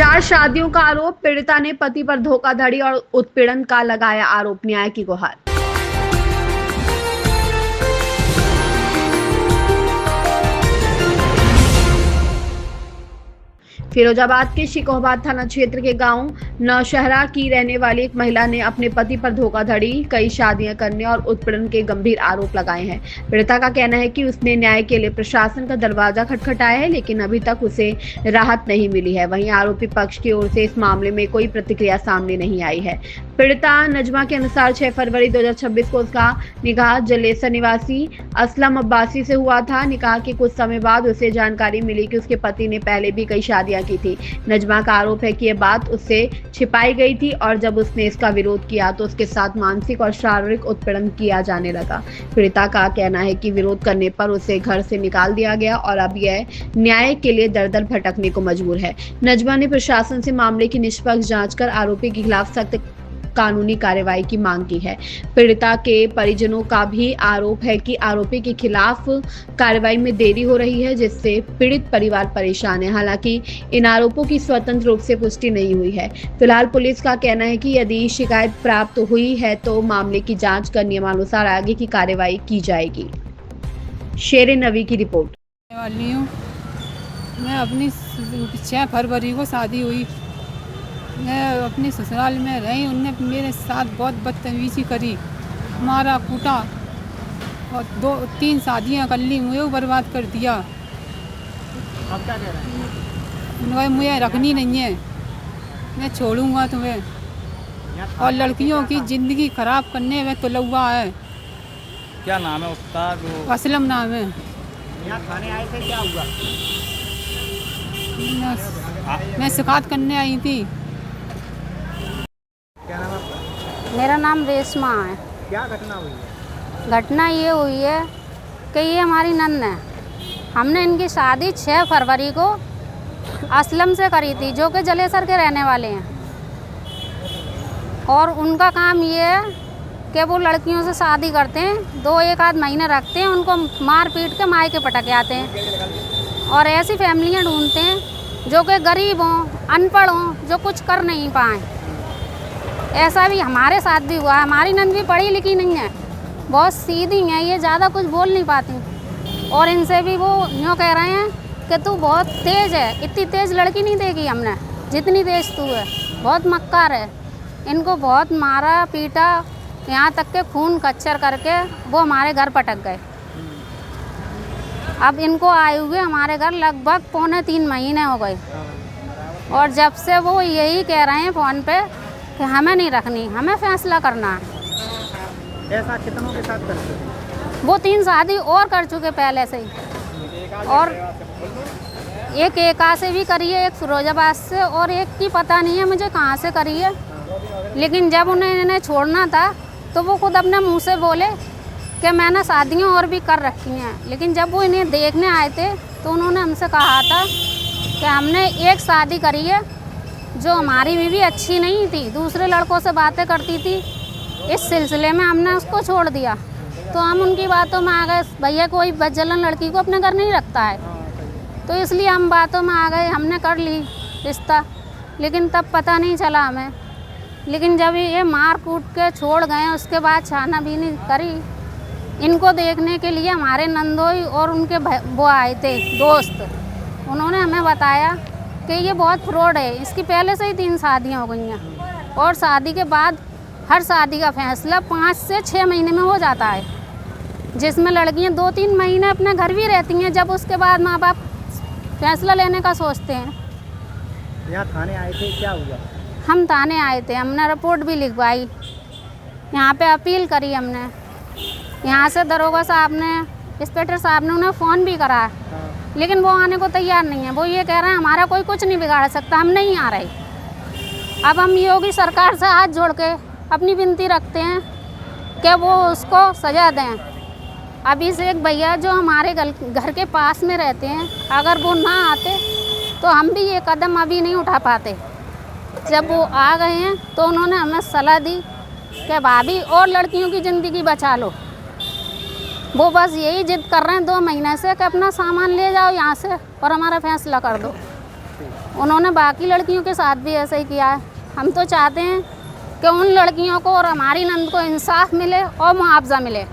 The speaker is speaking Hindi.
4 शादियों का आरोप, पीड़िता ने पति पर धोखाधड़ी और उत्पीड़न का लगाया आरोप, न्याय की गुहार। फिरोजाबाद के शिकोहाबाद थाना क्षेत्र के गांव नौशहरा की रहने वाली एक महिला ने अपने पति पर धोखाधड़ी, कई शादियां करने और उत्पीड़न के गंभीर आरोप लगाए हैं। पीड़िता का कहना है कि उसने न्याय के लिए प्रशासन का दरवाजा खटखटाया है, लेकिन अभी तक उसे राहत नहीं मिली है। वहीं आरोपी पक्ष की ओर से इस मामले में कोई प्रतिक्रिया सामने नहीं आई है। पीड़िता नजमा के अनुसार 6 फरवरी 2026 को उसका निकाह जलेसर निवासी असलम अब्बासी से हुआ था। निकाह के कुछ समय बाद उसे जानकारी मिली कि उसके पति ने पहले भी कई शादियां की थी। नजमा का आरोप है कि यह बात उससे छिपाई गई थी और जब उसने इसका विरोध किया तो उसके साथ मानसिक और शारीरिक उत्पीड़न किया जाने लगा। पीड़िता का कहना है कि विरोध करने पर उसे घर से निकाल दिया गया और अब यह न्याय के लिए दर दर भटकने को मजबूर है। नजमा ने प्रशासन से मामले की निष्पक्ष जांच कर आरोपी के खिलाफ सख्त कानूनी कार्रवाई की मांग की है। पीड़िता के परिजनों का भी आरोप है कि आरोपी के खिलाफ कार्रवाई में देरी हो रही है, जिससे पीड़ित परिवार परेशान है। हालांकि इन आरोपों की स्वतंत्र रूप से पुष्टि नहीं हुई है। फिलहाल पुलिस का कहना है कि यदि शिकायत प्राप्त हुई है तो मामले की जांच कर नियमानुसार आगे की कार्रवाई की जाएगी। शेर नवी की रिपोर्ट। वाली हूँ मैं, अपनी 6 फरवरी को शादी हुई। मैं अपने ससुराल में रही, उनने मेरे साथ बहुत बदतमीजी करी, मारा कूटा और 2-3 शादियाँ कर ली, मुझे बर्बाद कर दिया। अब क्या कह रहे हैं? मुझे रखनी नहीं है, मैं छोड़ूंगा तुम्हें। और लड़कियों की ज़िंदगी खराब करने में तुलवा है। क्या नाम है उसका? जो असलम नाम है। यहाँ थाने आए थे, क्या हुआ? मैं शिकायत करने आई थी। क्या नाम है आपका? मेरा नाम रेशमा है। क्या घटना हुई है? घटना ये हुई है कि ये हमारी नंद है। हमने इनकी शादी 6 फरवरी को असलम से करी थी, जो कि जलेसर के रहने वाले हैं। और उनका काम ये है कि वो लड़कियों से शादी करते हैं, 2-1 आध महीने रखते हैं, उनको मार पीट के मायके पटक आते हैं और ऐसी फैमिलियाँ ढूंढते हैं जो कि गरीब हों, अनपढ़ हों, जो कुछ कर नहीं पाएँ। ऐसा भी हमारे साथ भी हुआ। हमारी नंद भी पढ़ी लिखी नहीं है, बहुत सीधी है, ये ज़्यादा कुछ बोल नहीं पाती। और इनसे भी वो यूँ कह रहे हैं कि तू बहुत तेज़ है, इतनी तेज़ लड़की नहीं देगी हमने जितनी तेज़ तू है, बहुत मक्कार है। इनको बहुत मारा पीटा, यहाँ तक के खून कच्चर करके वो हमारे घर पटक गए। अब इनको आए हुए हमारे घर लगभग 2.25 महीने हो गए और जब से वो यही कह रहे हैं फ़ोन पे कि हमें नहीं रखनी, हमें फैसला करना है। ऐसा कितनों के साथ करते हैं? वो 3 शादी और कर चुके पहले से ही, और एक एका से भी करी है, एक फिरोजाबाद से, और एक की पता नहीं है मुझे कहाँ से करी है। लेकिन जब इन्हें छोड़ना था तो वो खुद अपने मुंह से बोले कि मैंने शादियाँ और भी कर रखी हैं। लेकिन जब वो इन्हें देखने आए थे तो उन्होंने हमसे कहा था कि हमने एक शादी करी है जो हमारी बीवी अच्छी नहीं थी, दूसरे लड़कों से बातें करती थी, इस सिलसिले में हमने उसको छोड़ दिया। तो हम उनकी बातों में आ गए, भैया कोई बदजलन लड़की को अपने घर नहीं रखता है, तो इसलिए हम बातों में आ गए, हमने कर ली रिश्ता। लेकिन तब पता नहीं चला हमें। लेकिन जब ये मार कूट के छोड़ गए, उसके बाद छानाबीनी करी, इनको देखने के लिए हमारे नंदोई और उनके वो आए थे दोस्त, उन्होंने हमें बताया कि ये बहुत फ्रॉड है, इसकी पहले से ही 3 शादियाँ हो गई हैं और शादी के बाद हर शादी का फैसला 5 से 6 महीने में हो जाता है, जिसमें लड़कियाँ 2-3 महीने अपने घर भी रहती हैं, जब उसके बाद माँ बाप फैसला लेने का सोचते हैं। यहाँ थाने आए थे, क्या हुआ? हम थाने आए थे, हमने रिपोर्ट भी लिखवाई, यहाँ पे अपील करी हमने। यहाँ से दरोगा साहब ने, इंस्पेक्टर साहब ने उन्हें फ़ोन भी करा, लेकिन वो आने को तैयार नहीं है। वो ये कह रहे हैं हमारा कोई कुछ नहीं बिगाड़ सकता, हम नहीं आ रहे। अब हम योगी सरकार से हाथ जोड़ के अपनी विनती रखते हैं कि वो उसको सज़ा दें। अभी से एक भैया जो हमारे घर के पास में रहते हैं, अगर वो ना आते तो हम भी ये कदम अभी नहीं उठा पाते। जब वो आ गए हैं तो उन्होंने हमें सलाह दी कि भाभी और लड़कियों की ज़िंदगी बचा लो। वो बस यही जिद कर रहे हैं 2 महीने से कि अपना सामान ले जाओ यहाँ से और हमारा फैसला कर दो। उन्होंने बाकी लड़कियों के साथ भी ऐसा ही किया है। हम तो चाहते हैं कि उन लड़कियों को और हमारी नंद को इंसाफ मिले और मुआवजा मिले।